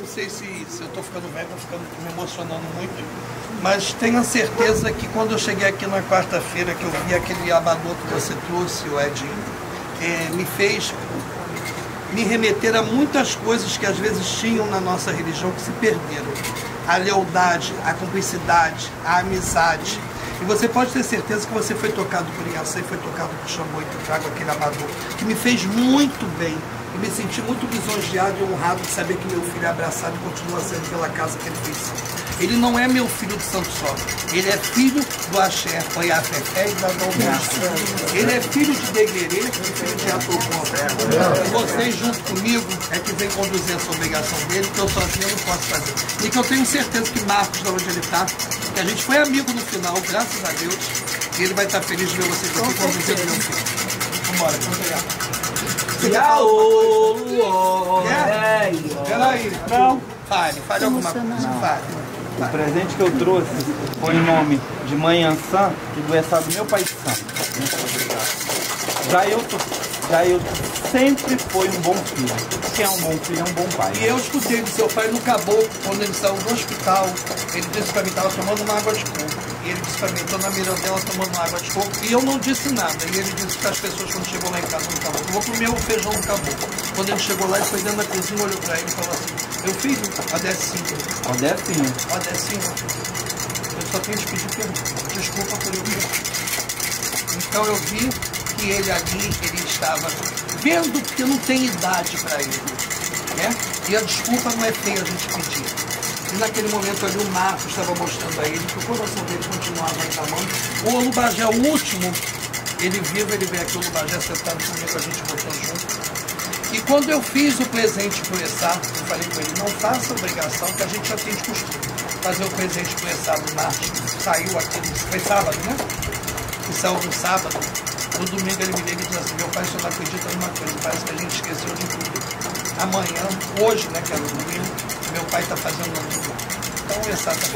sei se eu estou ficando velho, estou me emocionando muito, mas tenha certeza que quando eu cheguei aqui na quarta-feira, que eu vi aquele abador que você trouxe, o Edinho, me fez me remeter a muitas coisas que às vezes tinham na nossa religião que se perderam. A lealdade, a cumplicidade, a amizade. E você pode ter certeza que você foi tocado por Asé, foi tocado por Xangô e por Trago, aquele amador, que me fez muito bem. E me senti muito lisonjeado e honrado de saber que meu filho é abraçado e continua sendo pela casa que ele fez. Ele não é meu filho de santo só. Ele é filho do Axé, foi a Festa e da Obrigação. Ele é filho de Deguerê e filho de Contato. E vocês junto comigo é que vem conduzir essa obrigação dele, que eu sozinho não posso fazer. E que eu tenho certeza que Marcos, da onde ele está, que a gente foi amigo no final, graças a Deus, e ele vai estar feliz de ver vocês aqui conduzindo meu filho. Vambora, vamos pegar. Peraí. Não. Fale alguma coisa. Fale. O presente que eu trouxe foi em nome de Mãe Ansã e do estado do meu pai de Santo. Jailton sempre foi um bom filho. Quem é um bom filho é um bom pai. E eu escutei do seu pai no caboclo, quando ele saiu do hospital, ele disse pra mim que estava tomando uma água de coco. E ele disse pra mim, estou na Mirandela tomando uma água de coco. E eu não disse nada. E ele disse para as pessoas quando chegou lá em casa no caboclo, eu vou comer o feijão no caboclo. Quando ele chegou lá, ele foi dentro da cozinha, olhou pra ele e falou assim, meu filho, Odecinho. Eu só tenho que te pedir desculpa por eu vir. Então eu vi que ele ali, ele estava vendo que não tem idade para ele, né? E a desculpa não é feia a gente pedir. E naquele momento ali o Marcos estava mostrando a ele que o coração dele continuava reclamando. O Olubajé, o último, ele vivo, ele veio aqui, o Olubajé sentado comigo, a gente botou junto. E quando eu fiz o presente pro Essá, eu falei com ele, não faça obrigação, que a gente já tem de costume. Fazer o presente pro Essá do Marcos, saiu aqui, foi sábado, né? Que saiu no sábado. No domingo ele me liga e diz assim, meu pai só não acredita numa coisa, parece que a gente esqueceu de tudo. Amanhã, hoje, né, que é no domingo, meu pai está fazendo tudo. Então o Essá está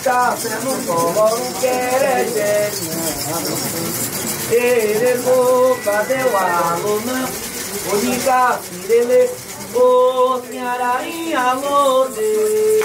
Onica, sendo solo, não quer ele boca deu aluna, Onica, filele, o senharainha lode.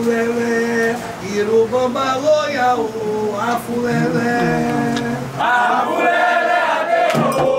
afulelé, irubambaloia, o afulelé. Afulelé, adeus.